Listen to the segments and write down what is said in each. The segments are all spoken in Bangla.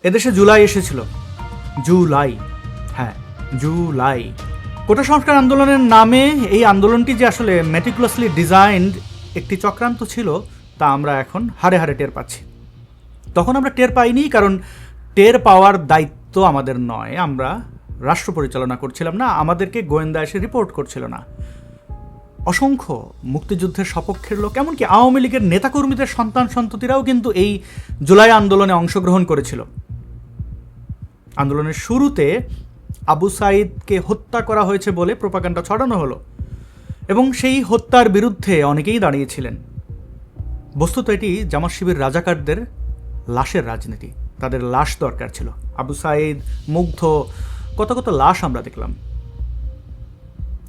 এদেশে জুলাই এসেছিল। জুলাই, হ্যাঁ জুলাই। কোটা সংস্কার আন্দোলনের নামে এই আন্দোলনটি যে আসলে মেটিকুলাসলি ডিজাইনড একটি চক্রান্ত ছিল তা আমরা এখন হাড়ে হাড়ে টের পাচ্ছি। তখন আমরা টের পাইনি, কারণ টের পাওয়ার দায়িত্ব আমাদের নয়। আমরা রাষ্ট্র পরিচালনা করছিলাম না, আমাদেরকে গোয়েন্দা এসে রিপোর্ট করছিল না। অসংখ্য মুক্তিযুদ্ধের সপক্ষের লোক, এমনকি আওয়ামী লীগের নেতাকর্মীদের সন্তান সন্ততিরাও কিন্তু এই জুলাই আন্দোলনে অংশগ্রহণ করেছিল। আন্দোলনের শুরুতে আবু সাইদকে হত্যা করা হয়েছে বলে প্রোপাগান্ডা ছড়ানো হলো এবং সেই হত্যার বিরুদ্ধে অনেকেই দাঁড়িয়েছিলেন। বস্তুত এটি জামাত শিবির রাজাকারদের লাশের রাজনীতি, তাদের লাশ দরকার ছিল। আবু সাইদ, মুগ্ধ, কত কত লাশ আমরা দেখলাম।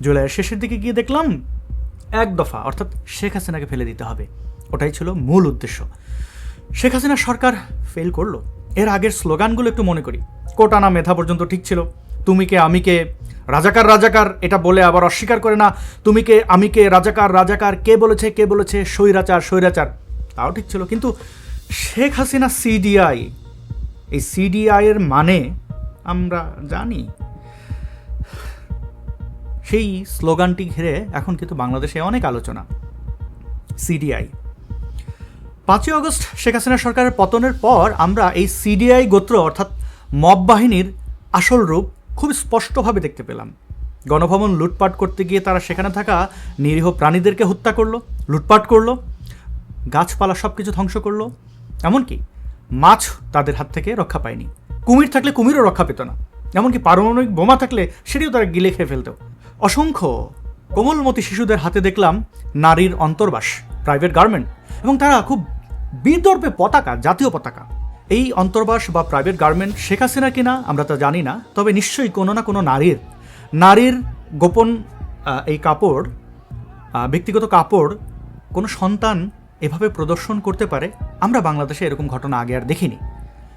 জুলাইয়ের শেষের দিকে গিয়ে দেখলাম এক দফা, অর্থাৎ শেখ হাসিনাকে ফেলে দিতে হবে, ওটাই ছিল মূল উদ্দেশ্য। শেখ হাসিনা সরকার ফেল করলো। এর আগের স্লোগানগুলো একটু মনে করি। কোটা না মেধা পর্যন্ত ঠিক ছিল। তুমি কে আমি কে, রাজাকার রাজাকার এটা বলে আবার অস্বীকার করে না। তুমি কে আমি কে, রাজাকার রাজাকার, কে বলেছে স্বৈরাচার স্বৈরাচার, তাও ঠিক ছিল। কিন্তু শেখ হাসিনা সিডিআই, এই সিডিআই এর মানে আমরা জানি। সেই স্লোগানটি ঘিরে এখন কিন্তু বাংলাদেশে অনেক আলোচনা। সিডিআই, 5ই আগস্ট শেখ হাসিনা সরকারের পতনের পর আমরা এই সিডিআই গোত্র অর্থাৎ মব বাহিনীর আসল রূপ খুব স্পষ্টভাবে দেখতে পেলাম। গণভবন লুটপাট করতে গিয়ে তারা সেখানে থাকা নিরীহ প্রাণীদেরকে হত্যা করলো, লুটপাট করলো, গাছপালা সব কিছু ধ্বংস করলো, এমনকি মাছ তাদের হাত থেকে রক্ষা পায়নি। কুমির থাকলে কুমিরও রক্ষা পেত না, এমনকি পারমাণবিক বোমা থাকলে সেটিও তারা গিলে খেয়ে ফেলত। অসংখ্য কোমলমতি শিশুদের হাতে দেখলাম নারীর অন্তর্বাস, প্রাইভেট গার্মেন্ট, এবং তারা খুব বিদর্ভে পতাকা, জাতীয় পতাকা। এই অন্তর্বাস বা প্রাইভেট গার্মেন্ট শেখ হাসিনা কিনা আমরা তা জানি না, তবে নিশ্চয়ই কোনো না কোনো নারীর গোপন এই কাপড়, ব্যক্তিগত কাপড় কোনো সন্তান এভাবে প্রদর্শন করতে পারে, আমরা বাংলাদেশে এরকম ঘটনা আগে আর দেখিনি।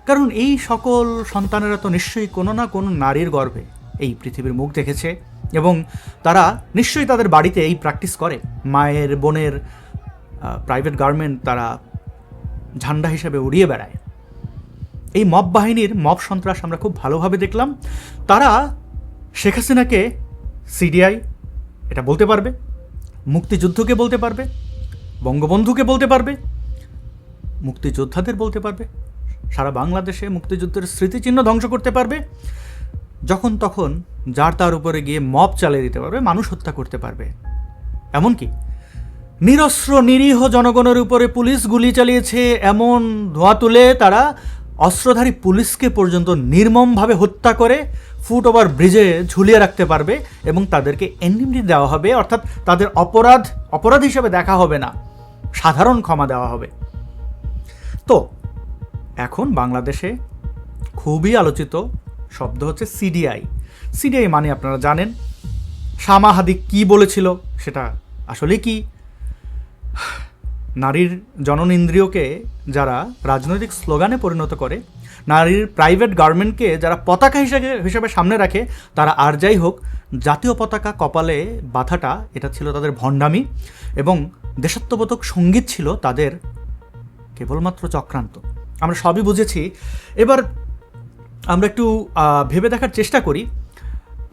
কারণ এই সকল সন্তানেরা তো নিশ্চয়ই কোনো না কোনো নারীর গর্ভে এই পৃথিবীর মুখ দেখেছে এবং তারা নিশ্চয়ই তাদের বাড়িতে এই প্র্যাকটিস করে। মায়ের, বোনের প্রাইভেট গার্মেন্ট তারা ঝান্ডা হিসেবে উড়িয়ে বেড়ায়। এই মব বাহিনীর মব সন্ত্রাস আমরা খুব ভালোভাবে দেখলাম। তারা শেখ হাসিনাকে সিডিআই এটা বলতে পারবে, মুক্তিযুদ্ধকে বলতে পারবে, বঙ্গবন্ধুকে বলতে পারবে, মুক্তিযোদ্ধাদের বলতে পারবে, সারা বাংলাদেশে মুক্তিযুদ্ধের স্মৃতিচিহ্ন ধ্বংস করতে পারবে, যখন তখন যার তার উপরে গিয়ে মব চালিয়ে দিতে পারবে, মানুষ হত্যা করতে পারবে। এমনকি নিরস্ত্র নিরীহ জনগণের উপরে পুলিশ গুলি চালিয়েছে এমন ধোঁয়া তুলে তারা অস্ত্রধারী পুলিশকে পর্যন্ত নির্মমভাবে হত্যা করে ফুট ওভার ব্রিজে ঝুলিয়ে রাখতে পারবে এবং তাদেরকে এনডিএমডি দেওয়া হবে, অর্থাৎ তাদের অপরাধ হিসেবে দেখা হবে না, সাধারণ ক্ষমা দেওয়া হবে। তো এখন বাংলাদেশে খুবই আলোচিত শব্দ হচ্ছে সিডিআই। সিডিআই মানে আপনারা জানেন। শামা হাদি কী বলেছিল সেটা আসলে কি? নারীর জননেন্দ্রিয়কে যারা রাজনৈতিক স্লোগানে পরিণত করে, নারীর প্রাইভেট গার্মেন্টকে যারা পতাকা হিসেবে সামনে রাখে, তারা আর যাই হোক, জাতীয় পতাকা কপালে বাঁধাটা এটা ছিল তাদের ভণ্ডামি এবং দেশাত্মবোধক সঙ্গীত ছিল তাদের কেবলমাত্র চক্রান্ত। আমরা সবই বুঝেছি। এবার আমরা একটু ভেবে দেখার চেষ্টা করি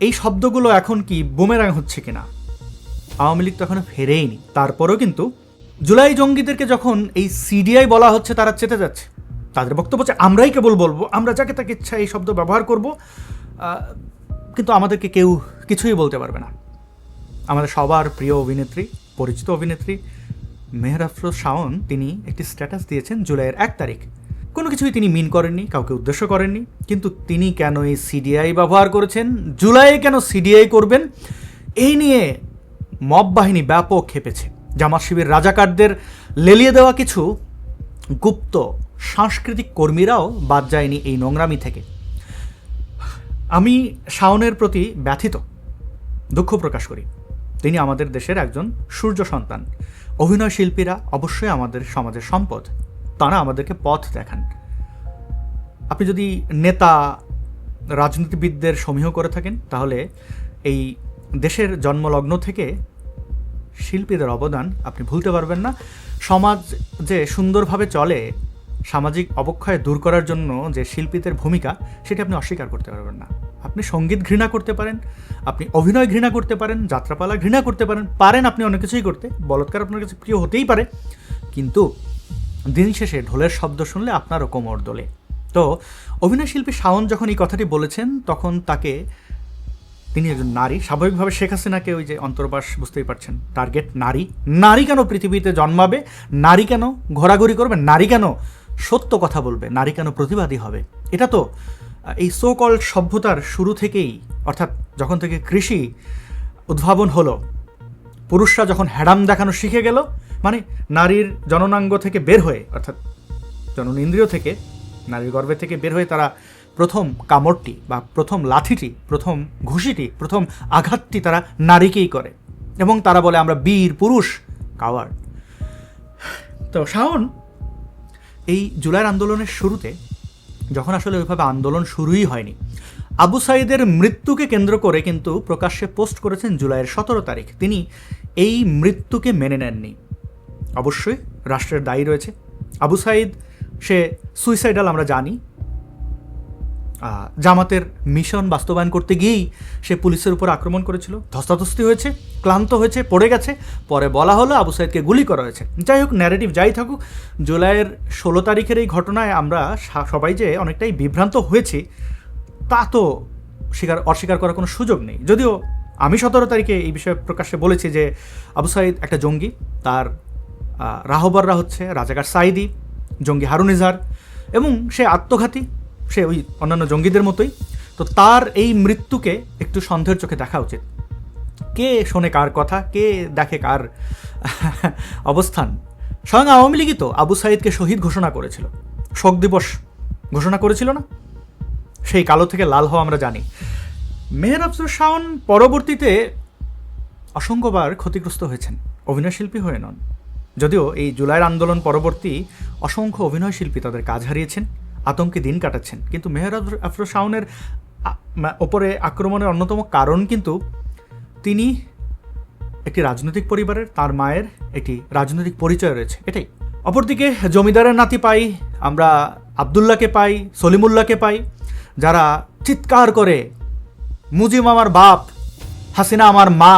এই শব্দগুলো এখন কি বুমেরাং হচ্ছে কিনা। আওয়ামী লীগ তো এখনো ফেরেইনি, তারপরেও কিন্তু জুলাই জঙ্গিদেরকে যখন এই সিডিআই বলা হচ্ছে তারা চেতে যাচ্ছে। তাদের বক্তব্য হচ্ছে আমরাই কেবল বলবো, আমরা যাকে তাকে ইচ্ছা এই শব্দ ব্যবহার করব, কিন্তু আমাদেরকে কেউ কিছুই বলতে পারবে না। আমাদের সবার প্রিয় অভিনেত্রী, পরিচিত অভিনেত্রী মেহের আফরোজ শাওন, তিনি একটি স্ট্যাটাস দিয়েছেন জুলাইয়ের 1 তারিখ। কোনো কিছুই তিনি মিন করেননি, কাউকে উদ্দেশ্য করেননি, কিন্তু তিনি কেন এই সিডিআই ব্যবহার করেছেন, জুলাইয়ে কেন সিডিআই করবেন, এই নিয়ে মব বাহিনী ব্যাপক খেপেছে। জামাত শিবির রাজাকারদের লেলিয়ে দেওয়া কিছু গুপ্ত সাংস্কৃতিক কর্মীরাও বাদ যায়নি এই নোংরামি থেকে। আমি শাওনের প্রতি ব্যথিত, দুঃখ প্রকাশ করি। তিনি আমাদের দেশের একজন সূর্য সন্তান। অভিনয় শিল্পীরা অবশ্যই আমাদের সমাজের সম্পদ, তারা আমাদেরকে পথ দেখান। আপনি যদি নেতা, রাজনীতিবিদদের সমীহ করে থাকেন, তাহলে এই দেশের জন্মলগ্ন থেকে শিল্পীদের অবদান আপনি ভুলতে পারবেন না। সমাজ যে সুন্দরভাবে চলে সামাজিক অবক্ষয় দূর করার জন্য যে শিল্পীদের ভূমিকা, সেটি আপনি অস্বীকার করতে পারবেন না। আপনি সঙ্গীত ঘৃণা করতে পারেন, আপনি অভিনয় ঘৃণা করতে পারেন, যাত্রাপালা ঘৃণা করতে পারেন আপনি অনেক কিছুই করতে, বলৎকার আপনার কাছে প্রিয় হতেই পারে, কিন্তু দিন শেষে ঢোলের শব্দ শুনলে আপনারও কোমর দোলে। তো অভিনয়শিল্পী শাওন যখন এই কথাটি বলেছেন, তখন তিনি একজন নারী, স্বাভাবিকভাবে শেখ হাসিনাকে ওই যে অন্তর্বাস, বুঝতেই পারছেন, টার্গেট নারী। নারী কেন পৃথিবীতে জন্মাবে, নারী কেন ঘোরাঘুরি করবে, নারী কেন সত্য কথা বলবে, নারী কেন প্রতিবাদী হবে? এটা তো এই সো কল্ড সভ্যতার শুরু থেকেই, অর্থাৎ যখন থেকে কৃষি উদ্ভাবন হলো, পুরুষরা যখন হ্যাডাম দেখানো শিখে গেল, মানে নারীর জননাঙ্গ থেকে বের হয়ে, অর্থাৎ জননেন্দ্রিয় থেকে, নারীর গর্ভে থেকে বের হয়ে তারা প্রথম কামড়টি বা প্রথম লাথিটি, প্রথম ঘুষিটি, প্রথম আঘাতটি তারা নারীকেই করে, এবং তারা বলে আমরা বীর পুরুষ, কাওয়ার্ড। তো শাওন এই জুলাইয়ের আন্দোলনের শুরুতে, যখন আসলে ওইভাবে আন্দোলন শুরুই হয়নি, আবু সাঈদের মৃত্যুকে কেন্দ্র করে কিন্তু প্রকাশ্যে পোস্ট করেছেন জুলাইয়ের 17 তারিখ। তিনি এই মৃত্যুকে মেনে নেননি। অবশ্যই রাষ্ট্রের দায়ী রয়েছে। আবু সাঈদ সে সুইসাইডাল, আমরা জানি। জামাতের মিশন বাস্তবায়ন করতে গিয়েই সে পুলিশের উপর আক্রমণ করেছিল, ধস্তাধস্তি হয়েছে, ক্লান্ত হয়েছে, পড়ে গেছে, পরে বলা হলো আবু সাঈদকে গুলি করা হয়েছে। যাই হোক, ন্যারেটিভ যাই থাকুক, জুলাইয়ের 16 তারিখের এই ঘটনায় আমরা সবাই যে অনেকটাই বিভ্রান্ত হয়েছি, তা তো অস্বীকার করার কোনো সুযোগ নেই। যদিও আমি 17 তারিখে এই বিষয়ে প্রকাশ্যে বলেছি যে আবু সাঈদ একটা জঙ্গি, তার রাহবররা হচ্ছে রাজাকার সাঈদী, জঙ্গি হারুন ইজহার, এবং সে আত্মঘাতী, সে ওই অন্যান্য জঙ্গিদের মতোই। তো তার এই মৃত্যুকে একটু সন্দেহের চোখে দেখা উচিত। কে শোনে কার কথা, কে দেখে কার অবস্থান। স্বয়ং আওয়ামী লীগই তো আবু সাঈদকে শহীদ ঘোষণা করেছিল, শোক দিবস ঘোষণা করেছিল না? সেই কালো থেকে লাল হওয়া আমরা জানি। মেহের আফরোজ শাওন পরবর্তীতে অসংখ্যবার ক্ষতিগ্রস্ত হয়েছেন, অভিনয়শিল্পী হয়ে নন। যদিও এই জুলাইয়ের আন্দোলন পরবর্তী অসংখ্য অভিনয়শিল্পী তাদের কাজ হারিয়েছেন, আতঙ্কে দিন কাটাচ্ছেন, কিন্তু মেহের আফরোজ শাওনের ওপরে আক্রমণের অন্যতম কারণ কিন্তু তিনি একটি রাজনৈতিক পরিবারের, তার মায়ের একটি রাজনৈতিক পরিচয় রয়েছে, এটাই। অপরদিকে জমিদারের নাতি পাই, আমরা আবদুল্লাহকে পাই, সলিমুল্লাহকে পাই, যারা চিৎকার করে মুজিব আমার বাপ, হাসিনা আমার মা,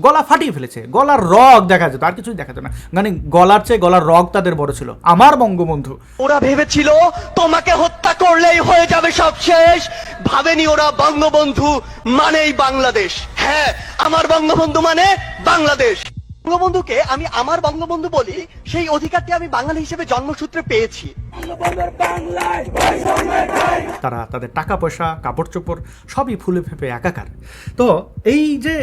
গলা ফাটিয়ে ফেলেছে, গলার রগ দেখা যেত, আর কিছুই দেখা যেত না, মানে গলার চেয়ে গলার রগ তাদের বড় ছিল। আমার বঙ্গবন্ধু, ওরা ভেবেছিল তোমাকে হত্যা করলেই হয়ে যাবে সব শেষ, ভাবেনি ওরা বঙ্গবন্ধু মানেই বাংলাদেশ। হ্যাঁ, আমার বঙ্গবন্ধু মানে বাংলাদেশ। বঙ্গবন্ধুকে আমি আমার বঙ্গবন্ধু বলি, সেই অধিকারটি আমি বাঙালি হিসেবে জন্মসূত্রে পেয়েছি। তারা তাদের টাকা পয়সা, কাপড় চোপড় সবই ফুলে ফেপে একাকার। তো এই যে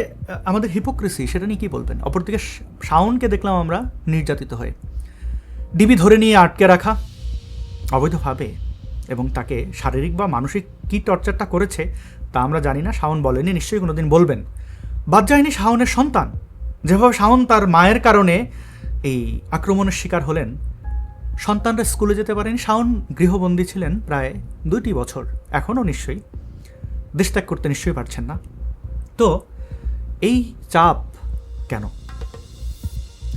আমাদের হিপোক্রেসি, সেটা নিয়ে কী বলবেন? অপরদিকে শাওনকে দেখলাম আমরা নির্যাতিত হয়ে, ডিবি ধরে নিয়ে আটকে রাখা অবৈধভাবে, এবং তাকে শারীরিক বা মানসিক কী টর্চারটা করেছে তা আমরা জানি না, শাওন বলেনি, নিশ্চয়ই কোনো দিন বলবেন। বাদ যায়নি শাওনের সন্তান, যেভাবে শাওন তার মায়ের কারণে এই আক্রমণের শিকার হলেন, সন্তানরা স্কুলে যেতে পারেনি। শাওন গৃহবন্দী ছিলেন প্রায় 2টি বছর, এখনও নিশ্চয়ই দেশ ত্যাগ করতে নিশ্চয়ই পারছেন না। তো এই চাপ কেন?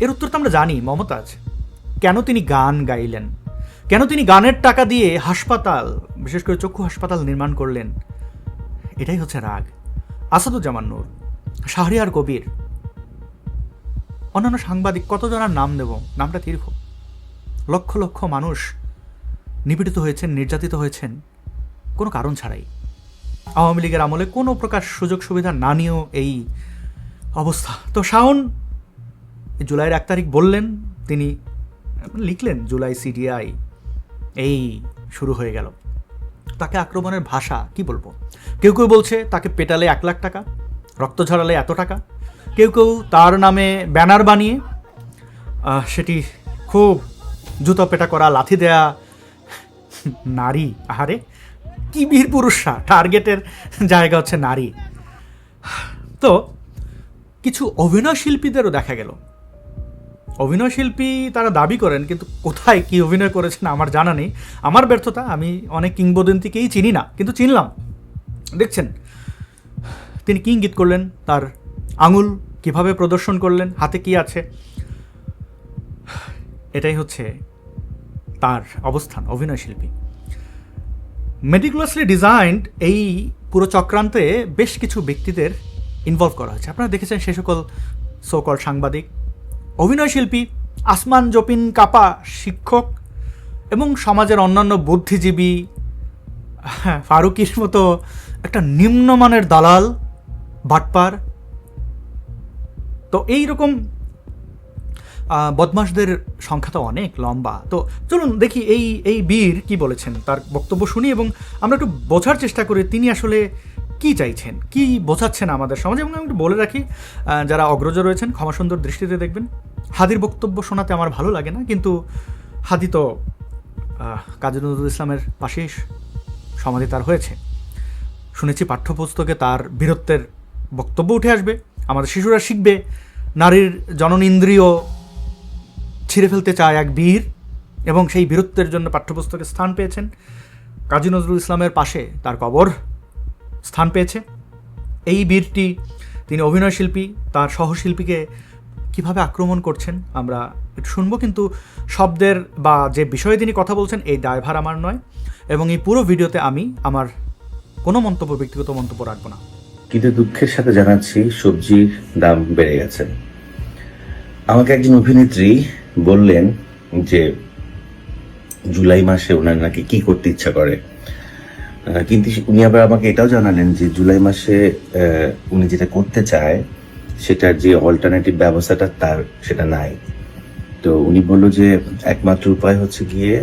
এর উত্তর তো আমরা জানি, মমতাজ। কেন তিনি গান গাইলেন, কেন তিনি গানের টাকা দিয়ে হাসপাতাল, বিশেষ করে চক্ষু হাসপাতাল নির্মাণ করলেন? এটাই হচ্ছে রাগ। আসাদুজ্জামান নূর, শাহরিয়ার কবির, অন্যান্য সাংবাদিক, কতজনের নাম দেব, নামটা দীর্ঘ। লক্ষ লক্ষ মানুষ নিপীড়িত হয়েছেন, নির্যাতিত হয়েছেন কোনো কারণ ছাড়াই। আওয়ামী লীগের আমলে কোনো প্রকার সুযোগ সুবিধা না নিয়েও এই অবস্থা। তো শাওন জুলাইয়ের 1 তারিখ বললেন, তিনি লিখলেন জুলাই সিডিআই, এই শুরু হয়ে গেল। তাকে আক্রমণের ভাষা কি বলবো? কেউ কেউ বলছে তাকে পেটালে 1 লাখ টাকা, রক্ত ঝরালে এত টাকা, কেউ কেউ তার নামে ব্যানার বানিয়ে সেটি খুব জুতো পেটা করা, লাথি দেয়া, নারী, আহারে কি বীর পুরুষরা, টার্গেটের জায়গা হচ্ছে নারী। তো কিছু অভিনয়শিল্পীদেরও দেখা গেল, অভিনয়শিল্পী তারা দাবি করেন, কিন্তু কোথায় কি অভিনয় করেছেন আমার জানা নেই। আমার ব্যর্থতা, আমি অনেক কিংবদন্তিকেই চিনি না, কিন্তু চিনলাম। দেখছেন তিনি কি ইঙ্গিত করলেন, তার আঙুল কিভাবে প্রদর্শন করলেন, হাতে কি আছে। এটাই হচ্ছে তার অবস্থান অভিনয় শিল্পী। মেটিকুলাসলি ডিজাইনড এই পুরো চক্রান্তে বেশ কিছু ব্যক্তিদের ইনভলভ করা হয়েছে। আপনারা দেখেছেন সে সকল সোকল সাংবাদিক, অভিনয় শিল্পী, আসমান জপিন কাপা শিক্ষক এবং সমাজের অন্যান্য বুদ্ধিজীবী, ফারুকির মতো একটা নিম্নমানের দালাল, বাটপার। তো এইরকম বদমাশদের সংখ্যা তো অনেক লম্বা। তো চলুন দেখি এই বীর কি বলেছেন, তার বক্তব্য শুনি এবং আমরা একটু বোঝার চেষ্টা করি তিনি আসলে কি চাইছেন, কি বোঝাচ্ছেন আমাদের সমাজে। এবং আমি একটু বলে রাখি, যারা অগ্রজ রয়েছেন ক্ষমাসুন্দর দৃষ্টিতে দেখবেন। হাদির বক্তব্য শোনাতে আমার ভালো লাগে না, কিন্তু হাদি তো কাজী নজরুল ইসলামের পাশেই সমাধি তার হয়েছে। শুনেছি পাঠ্যপুস্তকে তার বীরত্বের বক্তব্য উঠে আসবে, আমাদের শিশুরা শিখবে নারীর জননেন্দ্রিয় ছিঁড়ে ফেলতে চায় এক বীর, এবং সেই বীরত্বের জন্য পাঠ্যপুস্তকে স্থান পেয়েছেন। কাজী নজরুল ইসলামের পাশে তার কবর স্থান পেয়েছে। এই বীরটি, তিনি অভিনয় শিল্পী, তার সহশিল্পীকে কিভাবে আক্রমণ করছেন আমরা একটু শুনবো, কিন্তু শব্দের বা যে বিষয়ে তিনি কথা বলছেন এই দায়ভার আমার নয়, এবং এই পুরো ভিডিওতে আমি আমার কোনো মন্তব্য, ব্যক্তিগত মন্তব্য রাখবো না। কিন্তু দুঃখের সাথে জানাচ্ছি সবজির দাম বেড়ে গেছে। আমাকে একজন অভিনেত্রী বললেন যে জুলাই মাসে ওনার নাকি কি করতে ইচ্ছা করে, কিন্তু উনি আবার আমাকে এটাও জানালেন যে জুলাই মাসে উনি যেটা করতে চায় সেটার যে অল্টারনেটিভ ব্যবস্থাটা তার সেটা নাই। তো উনি বললো যে একমাত্র উপায় হচ্ছে গিয়ে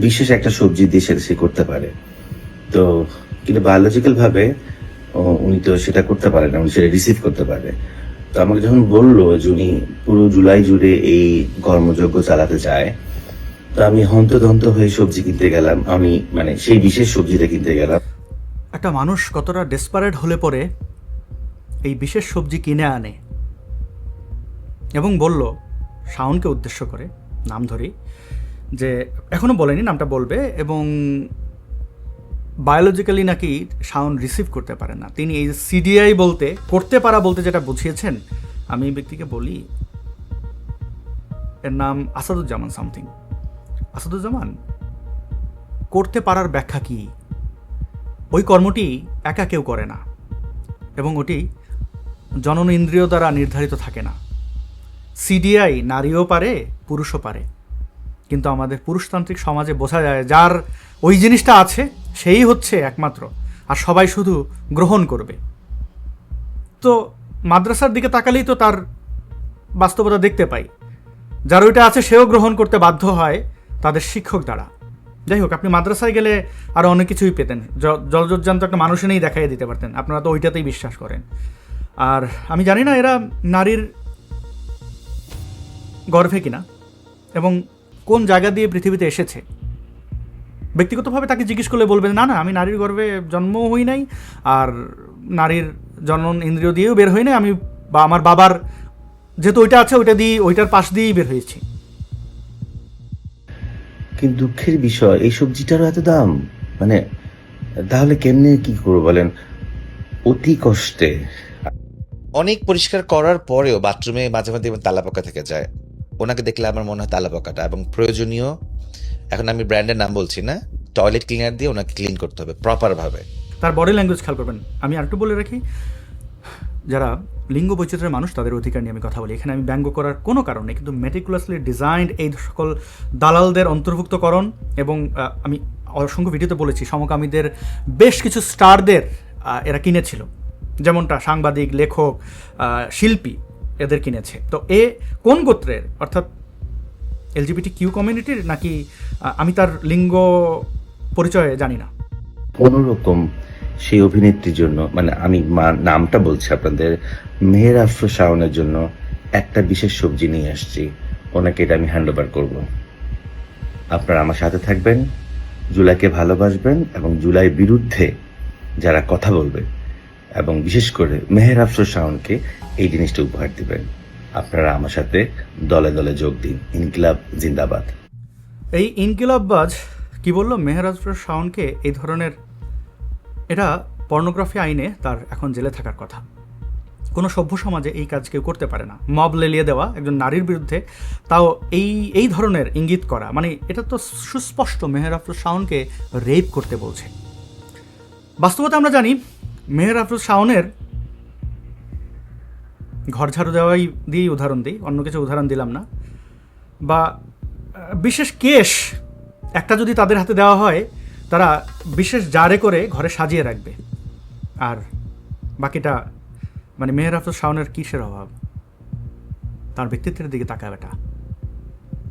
বিশেষ একটা সবজি দিয়ে সেটা সে করতে পারে। তো কিন্তু বায়োলজিক্যাল ভাবে উনি তো সেটা করতে পারে না, উনি সেটা রিসিভ করতে পারে। তো আমাকে যখন বললো যে উনি পুরো জুলাই জুড়ে এই কর্মযজ্ঞ চালাতে চায়, তো আমি হন্তদন্ত হয়ে সবজি কিনতে গেলাম। আমি মানে সেই বিশেষ সবজিটা কিনতে গেলাম। একটা মানুষ কতটা ডেসপারেট হলে পরে এই বিশেষ সবজি কিনে আনে, এবং বলল শাওনকে উদ্দেশ্য করে, নাম ধরি, যে এখনও বলেনি নামটা বলবে, এবং বায়োলজিক্যালি নাকি শাওন রিসিভ করতে পারে না। তিনি এই সিডিআই বলতে, করতে পারা বলতে যেটা বুঝিয়েছেন, আমি এই ব্যক্তিকে বলি, এর নাম আসাদুজ্জামান সামথিং। আসাদুজ্জামান, করতে পারার ব্যাখ্যা কি? ওই কর্মটি একা কেউ করে না, এবং ওটি জনন ইন্দ্রিয় দ্বারা নির্ধারিত থাকে না। সিডিআই নারীও পারে, পুরুষও পারে, কিন্তু আমাদের পুরুষতান্ত্রিক সমাজে বোঝা যায় যার ওই জিনিসটা আছে সেই হচ্ছে একমাত্র, আর সবাই শুধু গ্রহণ করবে। তো মাদ্রাসার দিকে তাকালেই তো তার বাস্তবতা দেখতে পাই, যার ওইটা আছে সেও গ্রহণ করতে বাধ্য হয় তাদের শিক্ষক দ্বারা। যাই হোক, আপনি মাদ্রাসায় গেলে আরও অনেক কিছুই পেতেন, জলজজ্জান্ত একটা মানুষ এনেই দেখাইয়ে দিতে পারতেন। আপনারা তো ওইটাতেই বিশ্বাস করেন। আর আমি জানি না এরা নারীর গর্ভে কিনা, এবং কোন জায়গা দিয়ে পৃথিবীতে এসেছে। ব্যক্তিগতভাবে তাকে জিজ্ঞেস করলে বলবেন, না না, আমি নারীর গর্ভে জন্মও হই নাই, আর নারীর জনন ইন্দ্রিয় দিয়েও বের হই নাই, আমি বা আমার বাবার যেহেতু ওইটা আছে ওইটা দিয়ে, ওইটার পাশ দিয়েই বের হয়েছি। কিন্তু দুঃখের বিষয় এই সবজিটারও এত দাম, মানে তাহলে কেমনে কি করবো বলেন, অতি কষ্টে। অনেক পরিষ্কার করার পরেও বাথরুমে মাঝে মাঝে তালাপোকা থেকে যায়। ওনাকে দেখলে আমার মনে হয় তালাপোকাটা, এবং প্রয়োজনীয়, এখন আমি ব্র্যান্ডের নাম বলছি না, টয়লেট ক্লিনার দিয়ে ওনাকে ক্লিন করতে হবে প্রপারভাবে। তার বডি ল্যাঙ্গুয়েজ খেয়াল করবেন। আমি আরেকটু বলে রাখি, যারা লিঙ্গ বৈচিত্র্যের মানুষ তাদের অধিকার নিয়ে আমি কথা বলি, এখানে আমি ব্যঙ্গ করার কোনো কারণ নেই, কিন্তু মেটিকুলাসলি ডিজাইনড এই সকল দালালদের অন্তর্ভুক্তকরণ, এবং আমি অসংখ্য ভিডিওতে বলেছি সমকামীদের বেশ কিছু স্টারদের এরা কিনেছিল, যেমনটা সাংবাদিক, লেখক, শিল্পী এদের কিনেছে। তো এ কোন গোত্রের, অর্থাৎ এলজিবিটি কিউ কমিউনিটির নাকি, আমি তার লিঙ্গ পরিচয় জানি না। কোনোরকম সেই অভিনেত্রীর জন্য, মানে আমি নামটা বলছি আপনাদের, মেহের আফরোজ শাওনের জন্য একটা বিশেষ সবজি নিয়ে আসছি। ওনাকে এটা আমি হ্যান্ড ওভার করবো। আপনারা আমার সাথে থাকবেন, জুলাইকে ভালোবাসবেন, এবং জুলাইয়ের বিরুদ্ধে যারা কথা বলবে, এবং বিশেষ করে মেহের আফরোজ শাওনকে এই জিনিসটা উপহার দিবেন। আপনারা আমার সাথে দলে দলে যোগ দিন। ইনকিলাব জিন্দাবাদ। এই ইনকিলাববাজ কি বলল, মেহের আফরোজ শাওনকে এই ধরনের, এটা পর্নোগ্রাফি আইনে তার এখন জেলে থাকার কথা। কোনো সভ্য সমাজে এই কাজ কেউ করতে পারে না। মব লেলিয়ে দেওয়া একজন নারীর বিরুদ্ধে, তাও এই ধরনের ইঙ্গিত করা, মানে এটা তো সুস্পষ্ট মেহের আফরোজ শাওনকে রেপ করতে বলছে। বাস্তবতা আমরা জানি, মেহের আফরোজ শাওনের ঘর ঝাড়ু দেওয়াই দিয়েই উদাহরণ দিই, অন্য কিছু উদাহরণ দিলাম না, বা বিশেষ কেশ একটা যদি তাদের হাতে দেওয়া হয়, তারা বিশেষ জারে করে ঘরে সাজিয়ে রাখবে। আর বাকিটা মানে মেহের আফরোজ শাওনের কিসের অভাব? তার ব্যক্তিত্বের দিকে তাকা বেটা।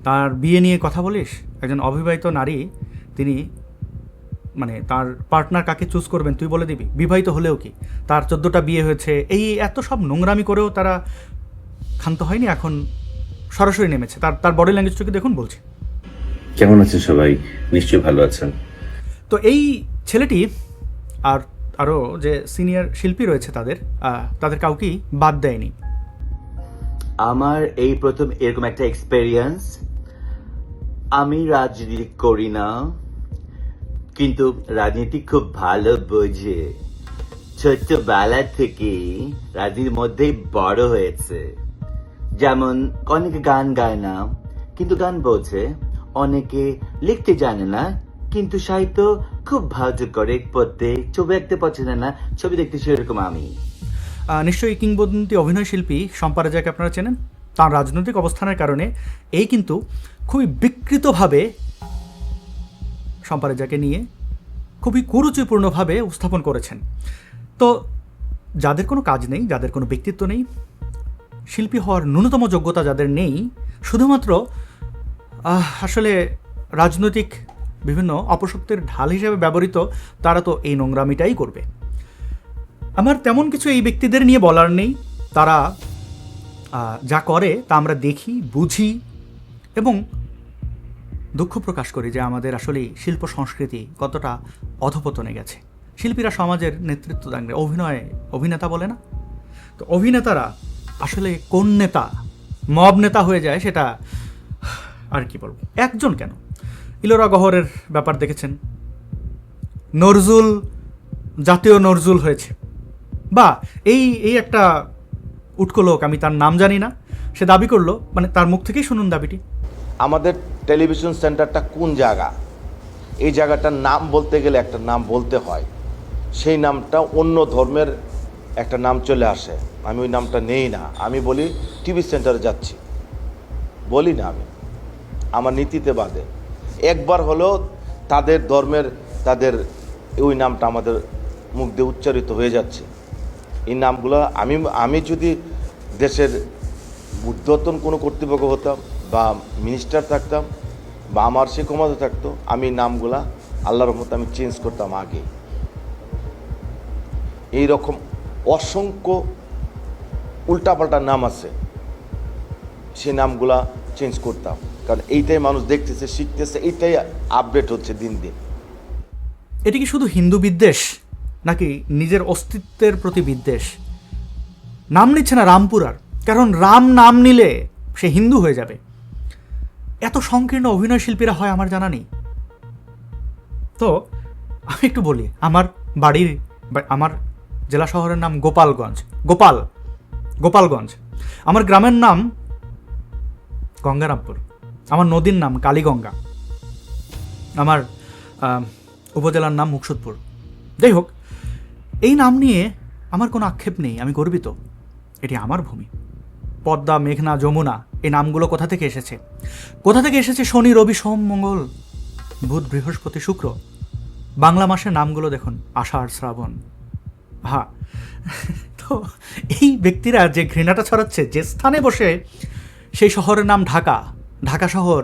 তার বিয়ে নিয়ে কথা বলিস, একজন অবিবাহিত নারী, তিনি মানে তার পার্টনার কাকে চুজ করবেন তুই বলে দিবি? বিবাহিত হলেও কি, তার 14টা বিয়ে হয়েছে, এই এত সব নোংরামি করেও তারা ক্ষান্ত হয়নি, এখন সরাসরি নেমেছে। তার বডি ল্যাঙ্গুয়েজটাকে দেখুন, বলছি। কেমন আছেন সবাই? নিশ্চয়ই ভালো আছেন। তো এই ছেলেটি আর আরও যে সিনিয়র শিল্পী রয়েছে তাদের কাউকেই বাদ দেয়নি। আমার এই প্রথম এরকম একটা এক্সপেরিয়েন্স। আমি রাজনীতি করি না, কিন্তু রাজনীতি খুব ভালো বোঝে। ছোট্টবেলা থেকে রাজনীতির মধ্যেই বড় হয়েছে। যেমন অনেকে গান গায় না কিন্তু গান বোঝে, অনেকে লিখতে জানে না কিন্তু সাহিত্য খুব ভালো করে পড়তে, ছবি আঁকতে পছন্দ না, ছবি দেখতে সেরকম আমি। নিশ্চয়ই কিংবদন্তি অভিনয় শিল্পী শম্পা রেজাকে আপনারা চেনেন। তার রাজনৈতিক অবস্থানের কারণে এই কিন্তু খুবই বিকৃতভাবে শম্পা রেজাকে নিয়ে খুবই কুরুচিপূর্ণভাবে উপস্থাপন করেছেন। তো যাদের কোনো কাজ নেই, যাদের কোনো ব্যক্তিত্ব নেই, শিল্পী হওয়ার ন্যূনতম যোগ্যতা যাদের নেই, শুধুমাত্র আসলে রাজনৈতিক বিভিন্ন অপশক্তির ঢাল হিসেবে ব্যবহৃত, তারা তো এই নোংরামিটাই করবে। আমার তেমন কিছু এই ব্যক্তিদের নিয়ে বলার নেই। তারা যা করে তা আমরা দেখি, বুঝি এবং দুঃখ প্রকাশ করি যে আমাদের আসলে শিল্প সংস্কৃতি কতটা অধপতনে গেছে। শিল্পীরা সমাজের নেতৃত্ব দেন, অভিনেতা বলে না, তো অভিনেতারা আসলে কোন নেতা মব নেতা হয়ে যায় সেটা আর কি বলবো। একজন কেন, ইলোরা গহরের ব্যাপার দেখেছেন, নজরুল জাতীয় নজরুল হয়েছে, বা এই একটা উটকো লোক, আমি তার নাম জানি না, সে দাবি করলো, মানে তার মুখ থেকেই শুনুন দাবিটি। আমাদের টেলিভিশন সেন্টারটা কোন জায়গা, এই জায়গাটার নাম বলতে গেলে একটা নাম বলতে হয়, সেই নামটা অন্য ধর্মের একটা নাম চলে আসে, আমি ওই নামটা নেই না, আমি বলি টিভি সেন্টারে যাচ্ছি, বলি না আমি, আমার নীতিতে বাদে। একবার হলেও তাদের ধর্মের তাদের ওই নামটা আমাদের মুখ দিয়ে উচ্চারিত হয়ে যাচ্ছে। এই নামগুলো আমি যদি দেশের ঊর্ধ্বতন কোনো কর্তৃপক্ষ হতাম বা মিনিস্টার থাকতাম বা আমার সে ক্ষমতা থাকতো, আমি নামগুলা আল্লাহর রহমতে আমি চেঞ্জ করতাম আগে। এই রকম অসংখ্য উল্টাপাল্টা নাম আছে, সেই নামগুলা চেঞ্জ করতাম, কারণ এইটাই মানুষ দেখতেছে, শিখতেছে, এইটাই আপডেট হচ্ছে দিন দিন। এটি কি শুধু হিন্দু বিদ্বেষ নাকি নিজের অস্তিত্বের প্রতি বিদ্বেষ? নাম নিচ্ছে না রামপুরার, কারণ রাম নাম নিলে সে হিন্দু হয়ে যাবে। এত সংকীর্ণ অভিনয় শিল্পীরা হয় আমার জানা নেই। তো আমি একটু বলি, আমার জেলা শহরের নাম গোপালগঞ্জ, আমার গ্রামের নাম গঙ্গারামপুর, আমার নদীর নাম কালীগঙ্গা, আমার উপজেলার নাম মুকসুদপুর। যাই হোক, এই নাম নিয়ে আমার কোনো আক্ষেপ নেই, আমি গর্বিত, এটি আমার ভূমি। পদ্মা, মেঘনা, যমুনা, এই নামগুলো কোথা থেকে এসেছে? শনি, রবি, সোম, মঙ্গল, বুধ, বৃহস্পতি, শুক্র। বাংলা মাসের নামগুলো দেখুন, আষাঢ়, শ্রাবণ। তো এই ব্যক্তিরা যে ঘৃণাটা ছড়াচ্ছে, যে স্থানে বসে, সেই শহরের নাম ঢাকা শহর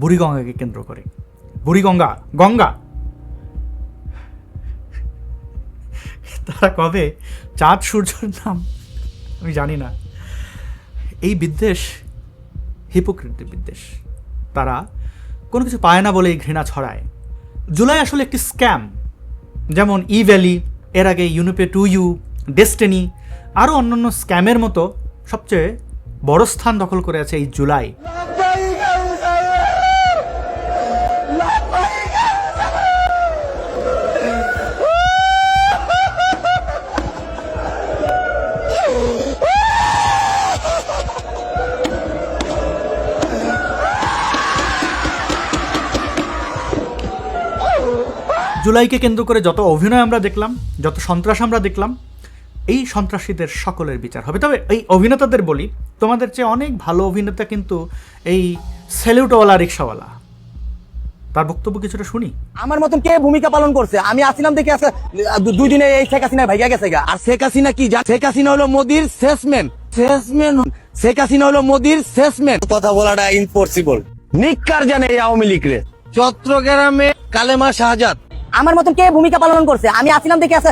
বুড়িগঙ্গাকে কেন্দ্র করে। গঙ্গা তারা কবে চাঁদ সূর্যের নাম আমি জানি না। এই বিদ্বেষ হিপোক্রিটের বিদ্বেষ। তারা কোনো কিছু পায় না বলে এই ঘৃণা ছড়ায়। জুলাই আসলে একটি স্ক্যাম, যেমন ই ভ্যালি, এর আগে ইউনিপে 2U, ডেস্টিনি, আরও অন্যান্য স্ক্যামের মতো সবচেয়ে বড় স্থান দখল করে আছে এই জুলাই। জুলাইকে কেন্দ্র করে যত অভিনয় আমরা দেখলাম, যত সন্ত্রাস আমরা দেখলাম, এই সন্ত্রাসীদের সকলের বিচার হবে। তবে এই অভিনেতাদের বলি, তোমাদের চেয়ে অনেক ভালো অভিনেতা কিন্তু এই স্যালুটওয়ালা রিক্সাওয়ালা। তার বক্তব্য কিছুটা শুনি। আমার মতন কে ভূমিকা পালন করছে? আমি আসছিলাম দেখে আছে 2 দিনে এই শেখ হাসিনা ভাইয়া গেছে গা। আর শেখ হাসিনা কি শেখ হাসিনা হলো মোদির শেষম্যান। শেখ হাসিনা হলো মোদির শেষম্যান। কথা বলাটা ইম্পসিবল। নিকার জানে এই আওয়ামী লীগ রে। চট্টগ্রামে কালেমা শাহজাদ। আমার মতন কে ভূমিকা পালন করছে? আমি আসছিলাম দেখে আছে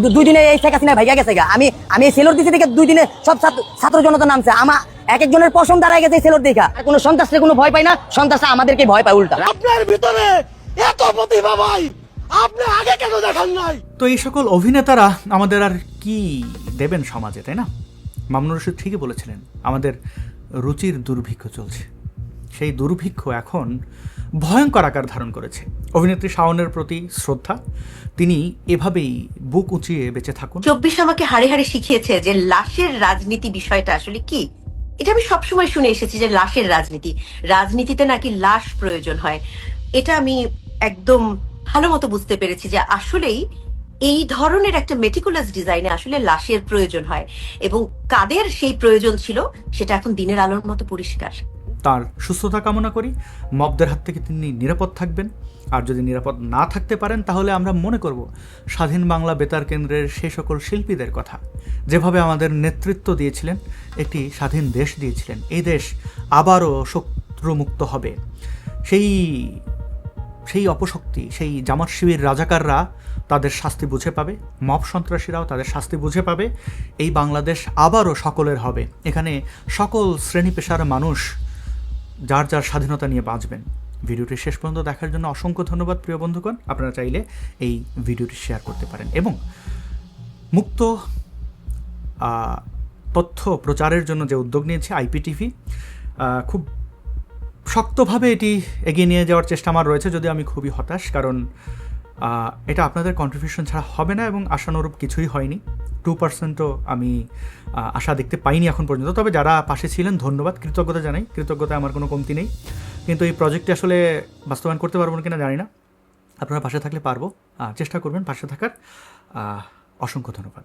2 দিনে এই শেখ হাসিনা ভাইয়া গেছে গা। আমি এই সেলর দিছি দেখে 2 দিনে সব ছাত্র জনতা নামছে। এক একজনের পশম দাঁড়ায় গেছে সেলর দেখা। আর কোনো সন্ত্রাসে কোনো ভয় পায় না, সন্ত্রাসটা আমাদেরকে ভয় পায় উল্টা। আপনার ভিতরে এত প্রতিভা ভাই, আপনি আগে কেন দেখান নাই? তো এই সকল অভিনেতারা আমাদের আর কি দেবেন সমাজে, তাই না? মামুনুর রশিদ ঠিকই বলেছিলেন, আমাদের রুচির দুর্ভিক্ষ চলছে। সেই দুর্ভিক্ষ এখন ভয়ঙ্কর আকার ধারণ করেছে। অভিনেত্রী শাওনের প্রতি শ্রদ্ধা, তিনি এভাবেই বুক উঁচিয়ে বেঁচে থাকুন। 24 আমাকে হাড়ে হাড়ে শিখিয়েছে যে লাশের রাজনীতি বিষয়টা আসলে কি। এটা আমি সবসময় শুনে এসেছি যে লাশের রাজনীতিতে নাকি লাশ প্রয়োজন হয়। এটা আমি একদম ভালো মতো বুঝতে পেরেছি যে আসলেই এই ধরনের একটা মেটিকুলাস ডিজাইনে আসলে লাশের প্রয়োজন হয়, এবং কাদের সেই প্রয়োজন ছিল সেটা এখন দিনের আলোর মতো পরিষ্কার। তার সুস্থতা কামনা করি। মবদের হাত থেকে তিনি নিরাপদ থাকবেন। আর যদি নিরাপদ না থাকতে পারেন, তাহলে আমরা মনে করব স্বাধীন বাংলা বেতার কেন্দ্রের সেই সকল শিল্পীদের কথা, যেভাবে আমাদের নেতৃত্ব দিয়েছিলেন, একটি স্বাধীন দেশ দিয়েছিলেন। এই দেশ আবারও শত্রুমুক্ত হবে। সেই অপশক্তি, সেই জামাত শিবির রাজাকাররা তাদের শাস্তি বুঝে পাবে, মব সন্ত্রাসীরাও তাদের শাস্তি বুঝে পাবে। এই বাংলাদেশ আবারও সকলের হবে। এখানে সকল শ্রেণী পেশার মানুষ যার যার স্বাধীনতা নিয়ে বাঁচবেন। ভিডিওটি শেষ পর্যন্ত দেখার জন্য অসংখ্য ধন্যবাদ প্রিয় বন্ধুগণ। আপনারা চাইলে এই ভিডিওটি শেয়ার করতে পারেন এবং মুক্ত তথ্য প্রচারের জন্য যে উদ্যোগ নিয়েছে IPTV, খুব শক্তভাবে এটি এগিয়ে নিয়ে যাওয়ার চেষ্টা আমার রয়েছে, যদিও আমি খুবই হতাশ, কারণ এটা আপনাদের কন্ট্রিবিউশন ছাড়া হবে না এবং আশানুরূপ কিছুই হয়নি। 2%ও আমি আশা দেখতে পাইনি এখন পর্যন্ত। তবে যারা পাশে ছিলেন ধন্যবাদ, কৃতজ্ঞতা জানাই। কৃতজ্ঞতায় আমার কোনো কমতি নেই, কিন্তু এই প্রজেক্টটি আসলে বাস্তবায়ন করতে পারবো না কিনা জানি না। আপনারা পাশে থাকলে পারবো, চেষ্টা করবেন পাশে থাকার। অসংখ্য ধন্যবাদ।